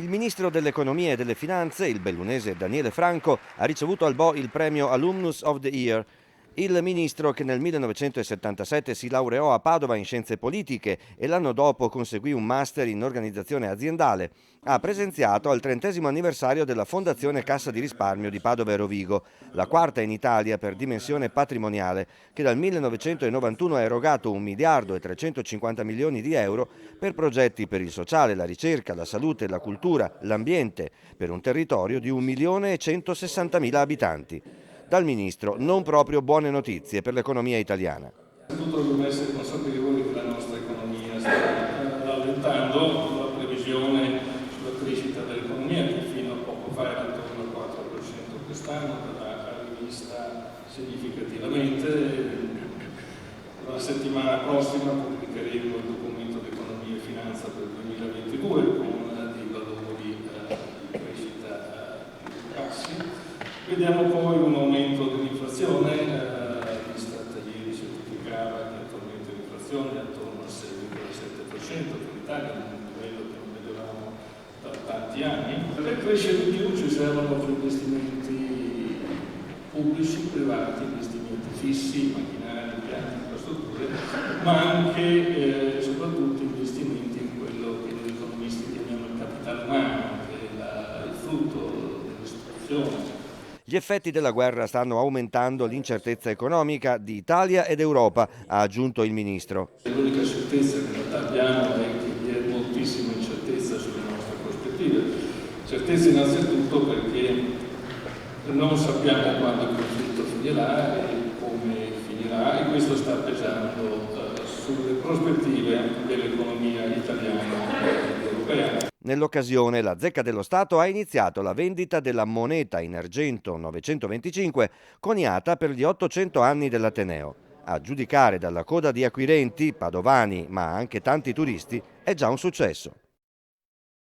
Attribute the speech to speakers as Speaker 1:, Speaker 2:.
Speaker 1: Il ministro dell'Economia e delle Finanze, il bellunese Daniele Franco, ha ricevuto al Bo il premio Alumnus of the Year. Il ministro, che nel 1977 si laureò a Padova in scienze politiche e l'anno dopo conseguì un master in organizzazione aziendale, ha presenziato al 30° anniversario della Fondazione Cassa di Risparmio di Padova e Rovigo, la quarta in Italia per dimensione patrimoniale, che dal 1991 ha erogato 1 miliardo e 350 milioni di euro per progetti per il sociale, la ricerca, la salute, la cultura, l'ambiente, per un territorio di 1.160.000 abitanti. Dal ministro non proprio buone notizie per l'economia italiana.
Speaker 2: Innanzitutto dobbiamo essere consapevoli che la nostra economia sta rallentando, la previsione sulla crescita dell'economia che fino a poco fa era attorno al 4% quest'anno, verrà rivista significativamente. La settimana prossima pubblicheremo il documento di economia e finanza per il 2022 con dei valori di crescita più bassi. Vediamo poi un aumento dell'inflazione, l'Istat ieri certificava che attualmente l'inflazione è attorno al 6,7%, per l'Italia è un livello che non vedevamo da tanti anni. Per crescere di più ci servono più investimenti pubblici, privati, investimenti fissi, macchinari, impianti, infrastrutture, ma anche e soprattutto investimenti in quello che noi economisti chiamiamo il capitale umano, che è il frutto dell'istruzione.
Speaker 1: Gli effetti della guerra stanno aumentando l'incertezza economica di Italia ed Europa, ha aggiunto il ministro.
Speaker 2: L'unica certezza che in realtà abbiamo è che vi è moltissima incertezza sulle nostre prospettive. Certezza innanzitutto perché non sappiamo quando il conflitto finirà e come finirà, e questo sta pesando sulle prospettive dell'economia italiana e europea.
Speaker 1: Nell'occasione, la Zecca dello Stato ha iniziato la vendita della moneta in argento 925 coniata per gli 800 anni dell'Ateneo. A giudicare dalla coda di acquirenti, padovani ma anche tanti turisti, è già un successo.